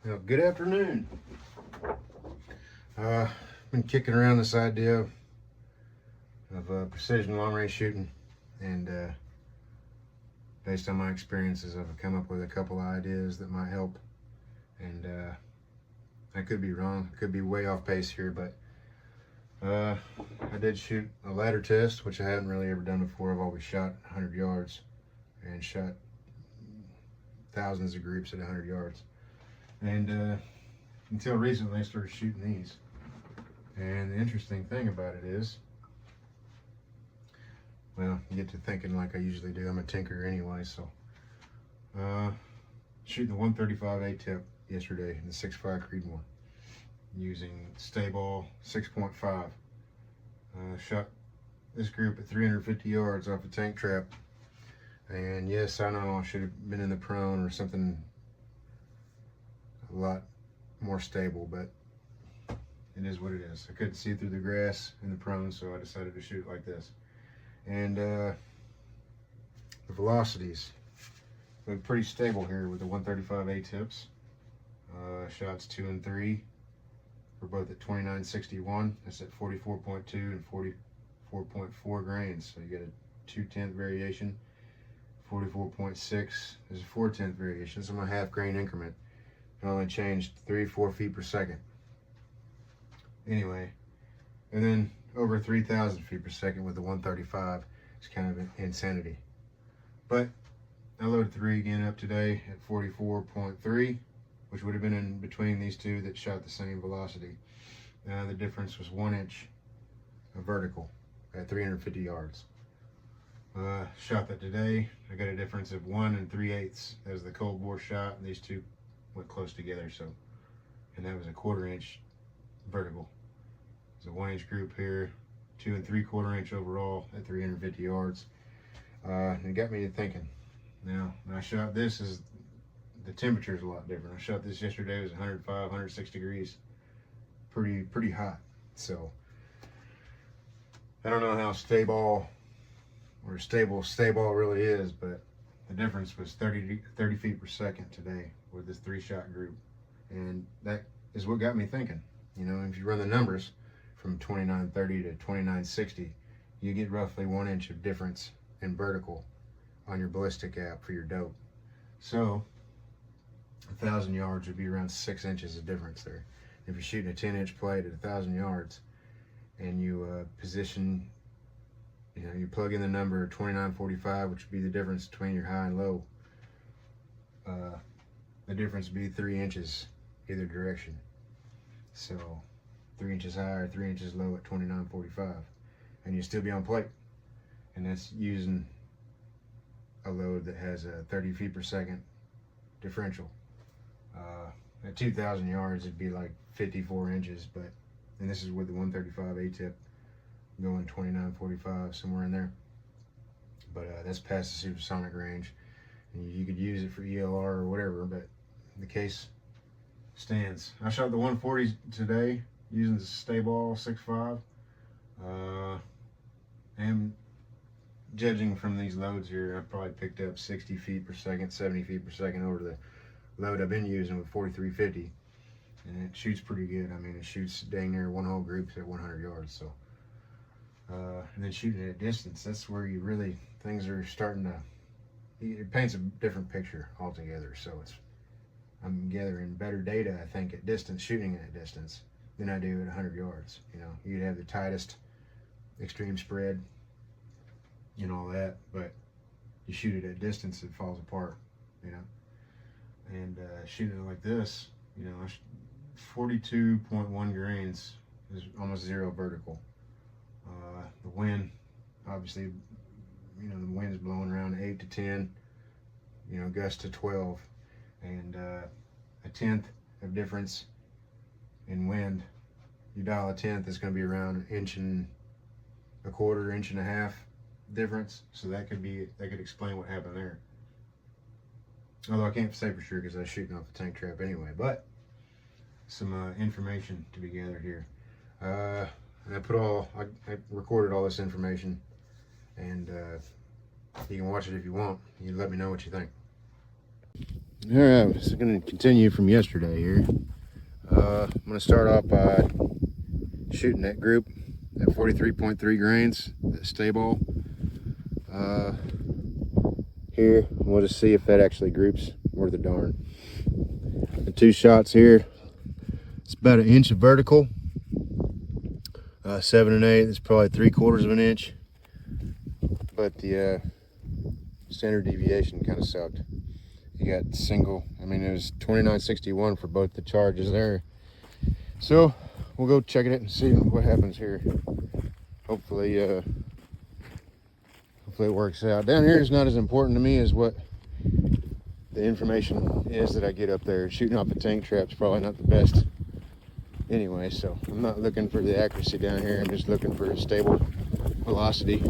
Well, good afternoon. Been kicking around this idea of precision long range shooting, and based on my experiences, I've come up with a couple of ideas that might help. And I could be wrong, I could be way off pace here, but I did shoot a ladder test, which I hadn't really ever done before. I've always shot 100 yards and shot thousands of groups at 100 yards. And until recently, I started shooting these. And the interesting thing about it is, well, you get to thinking like I usually do. I'm a tinkerer anyway, so shooting the 135 A-tip yesterday in the 6.5 Creedmoor using stay-ball 6.5. Shot this group at 350 yards off a tank trap. And yes, I know I should have been in the prone or something a lot more stable, but it is what it is. I couldn't see through the grass in the prone, so I decided to shoot like this. And the velocities look pretty stable here with the 135 A-tips. Shots 2 and 3 were both at 2961. That's at 44.2 and 44.4 grains. So you get a 2/10 variation. 44.6 is a 4/10 variation. So my half grain increment. It only changed 3-4 feet per second. Anyway, and then over 3,000 feet per second with the 135 is kind of insanity. But I loaded 3 again up today at 44.3, which would have been in between these two that shot the same velocity. The difference was 1 inch vertical at 350 yards. Shot that today. I got a difference of 1 3/8 as the cold bore shot, and these two went close together. So, and that was a 1/4 inch vertical. It's a 1 inch group here, 2 3/4 inch overall at 350 yards. And it got me to thinking. Now, when I shot this, the temperature is a lot different. I shot this yesterday. It was 105, 106 degrees. Pretty hot. So I don't know how stable really is, but the difference was 30 feet per second today with this 3-shot group. And that is what got me thinking. You know, if you run the numbers from 2930 to 2960, you get roughly 1 inch of difference in vertical on your ballistic app for your dope. So 1,000 yards would be around 6 inches of difference there. If you're shooting a 10-inch plate at 1,000 yards and you position, you know, you plug in the number 2945, which would be the difference between your high and low. The difference would be 3 inches either direction. So 3 inches high or 3 inches low at 2945, and you still be on plate. And that's using a load that has a 30 feet per second differential. At 2,000 yards, it'd be like 54 inches, and this is with the 135 A-tip going 2945, somewhere in there. But that's past the supersonic range, and you could use it for ELR or whatever, but the case stands. I shot the 140 today using the stay-ball 6.5. And judging from these loads here, I probably picked up 60 feet per second, 70 feet per second over the load I've been using with 4350, and it shoots pretty good. I mean, it shoots dang near one whole group at 100 yards. So and then shooting at distance, that's where you really, things are starting to, it paints a different picture altogether. So I'm gathering better data, I think, at distance, shooting at distance, than I do at 100 yards. You know, you'd have the tightest extreme spread and all that, but you shoot it at distance, it falls apart, you know. And shooting it like this, you know, 42.1 grains is almost 0 vertical. The wind, obviously, you know, the wind's blowing around 8 to 10, you know, gust to 12, and a 1/10 of difference in wind. You dial a 1/10, it's going to be around 1 1/4 inch, 1.5 difference. So that could explain what happened there. Although I can't say for sure because I was shooting off a tank trap anyway. But some information to be gathered here. And I recorded all this information, and you can watch it if you want. You let me know what you think. All right, so going to continue from yesterday here. I'm going to start off by shooting that group at 43.3 grains, that stay ball. Here, we'll just see if that actually groups worth a darn. The two shots here, it's about 1 inch of vertical. 7 and 8, it's probably 3/4 of an inch. But the standard deviation kind of sucked. You got single, I mean, it was 29.61 for both the charges there. So we'll go check it and see what happens here. Hopefully it works out. Down here is not as important to me as what the information is that I get up there. Shooting off the tank trap's probably not the best anyway, so I'm not looking for the accuracy down here. I'm just looking for a stable velocity.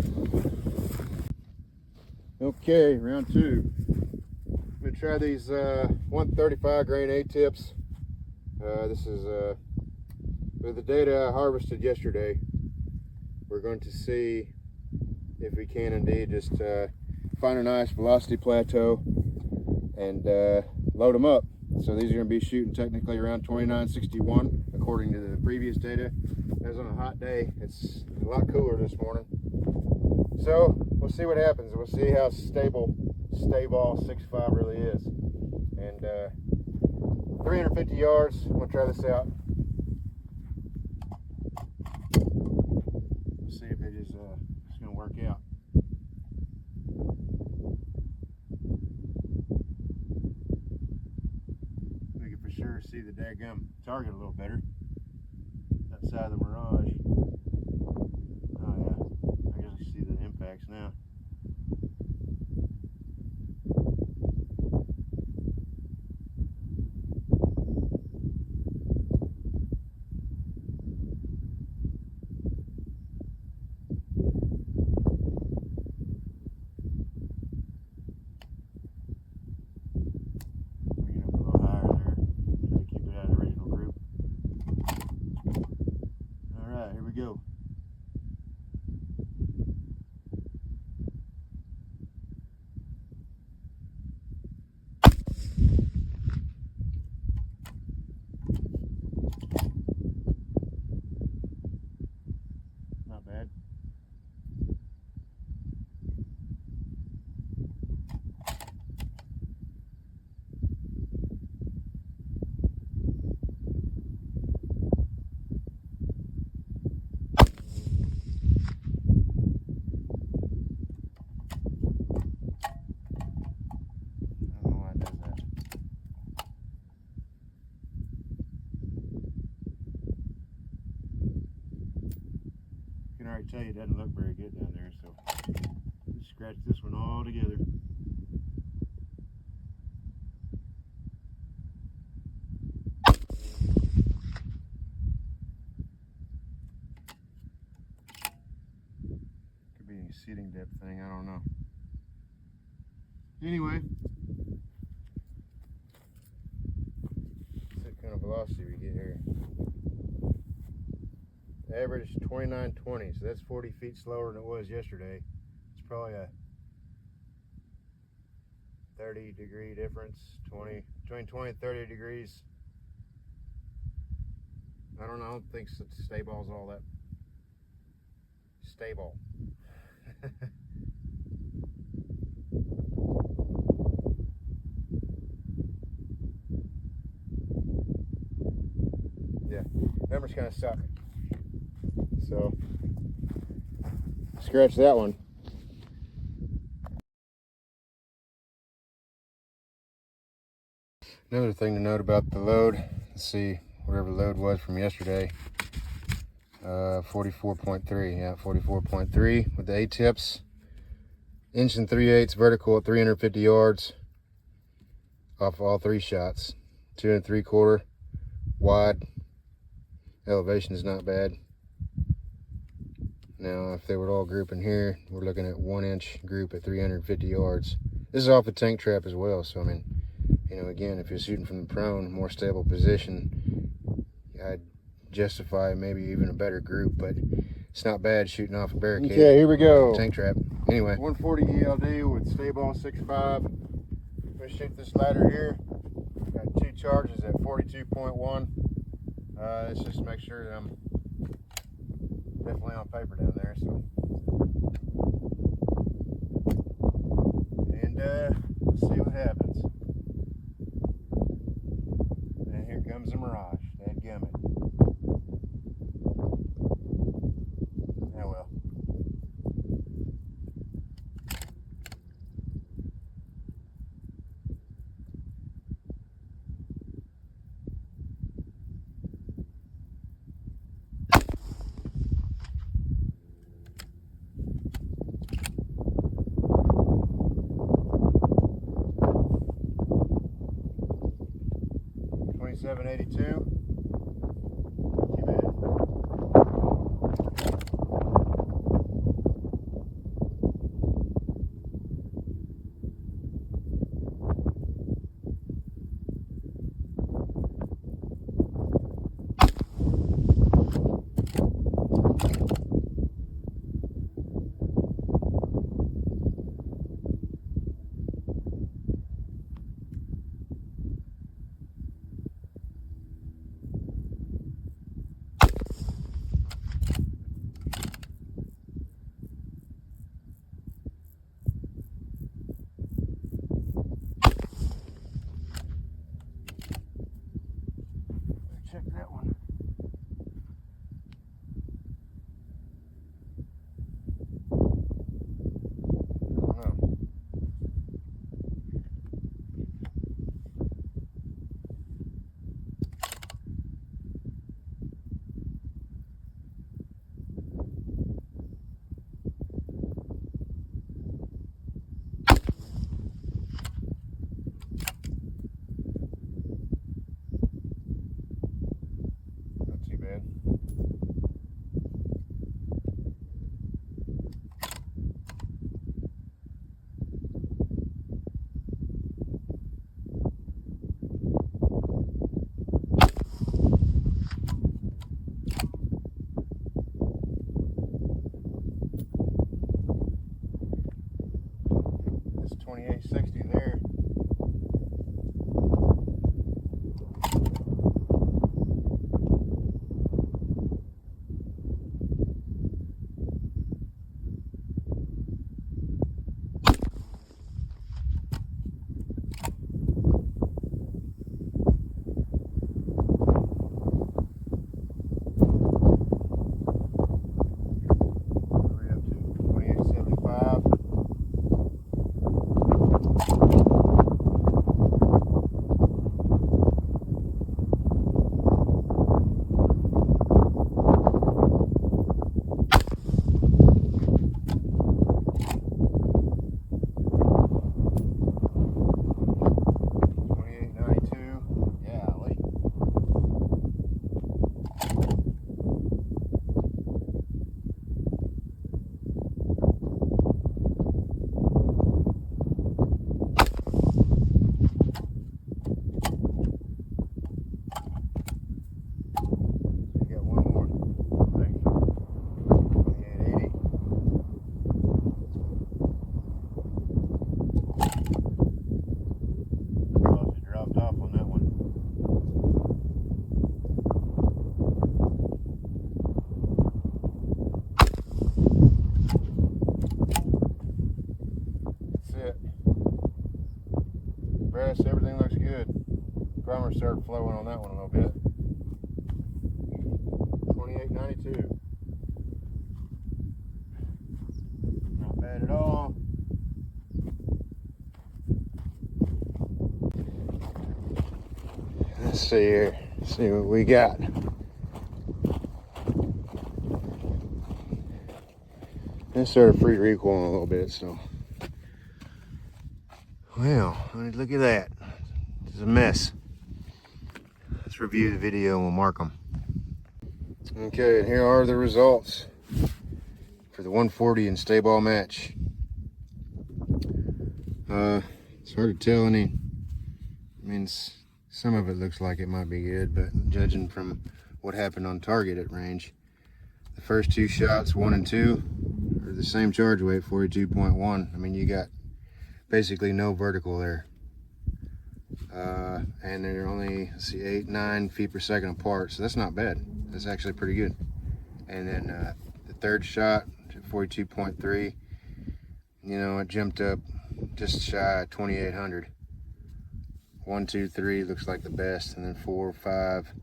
Okay, round 2. I'm gonna try these 135 grain A-tips. This is with the data I harvested yesterday. We're going to see if we can indeed just find a nice velocity plateau and load them up. So these are going to be shooting technically around 29.61 according to the previous data. It was on a hot day. It's a lot cooler this morning. So we'll see what happens. We'll see how stable stay ball 6.5 really is. And 350 yards. I'm going to try this out. Let's see if it is it's going to work out. We can for sure see the daggum target a little better. That side of the Mirage. Oh yeah, I guess I see the impacts now. Here we go. Not bad. I can already tell you it doesn't look very good down there, so let's scratch this one all together. Could be a seating depth thing, I don't know. Anyway, what kind of velocity we get here. Average 29.20, so that's 40 feet slower than it was yesterday. It's probably a 30-degree difference, between 20 and 30 degrees. I don't know, I don't think stay ball's all that stable. Yeah, numbers kind of suck. So, scratch that one. Another thing to note about the load, let's see, whatever the load was from yesterday, 44.3, yeah, 44.3 with the A-tips, 1 3/8 vertical at 350 yards off all 3 shots, 2 3/4 wide. Elevation is not bad. Now, if they would all group in here, we're looking at 1 inch group at 350 yards. This is off a tank trap as well, so I mean, you know, again, if you're shooting from the prone, more stable position, I'd justify maybe even a better group, but it's not bad shooting off a barricade. Okay, here we go. Tank trap. Anyway. 140 ELD with stay ball 6.5. we shoot this ladder here. Got 2 charges at 42.1. Let's just make sure that I'm definitely on paper down there. So, and let's see what happens. And here comes the mirage. Dadgummit. Oh well. $27.82. Check that one. I don't know. Not too bad. It's 28.60 there. We're up to 28.75. Rest, everything looks good. Primer started flowing on that one a little bit. 28.92. Not bad at all. Let's see here. See what we got. It started free recoiling a little bit, so. Well, look at that. It's a mess. Let's review the video and we'll mark them. Okay, and here are the results for the 140 and stay ball match. It's hard to tell any. I mean, some of it looks like it might be good, but judging from what happened on target at range, the first 2 shots, 1 and 2, are the same charge weight, 42.1. I mean, you got basically no vertical there. And they're only, let's see, 8, 9 feet per second apart, so that's not bad. That's actually pretty good. And then the third shot, 42.3, you know, it jumped up just shy of 2,800. 1, 2, 3 looks like the best, and then 4, 5,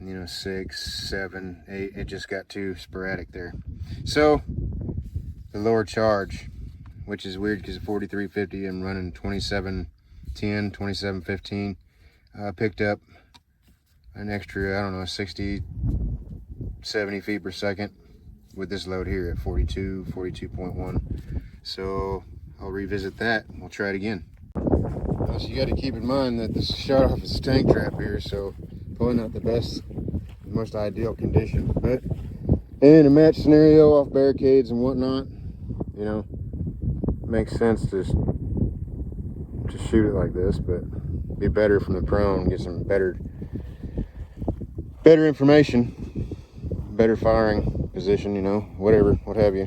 you know, 6, 7, 8. It just got too sporadic there. So the lower charge, which is weird because at 43.50 I'm running 27.10, 27.15. Picked up an extra, I don't know, 60, 70 feet per second with this load here at 42, 42.1. So I'll revisit that and we'll try it again. So you got to keep in mind that this shot off is a tank trap here, so probably not the best, most ideal condition. But in a match scenario off barricades and whatnot, you know, makes sense to shoot it like this, but be better from the prone, get some better information, better firing position, you know, whatever, what have you.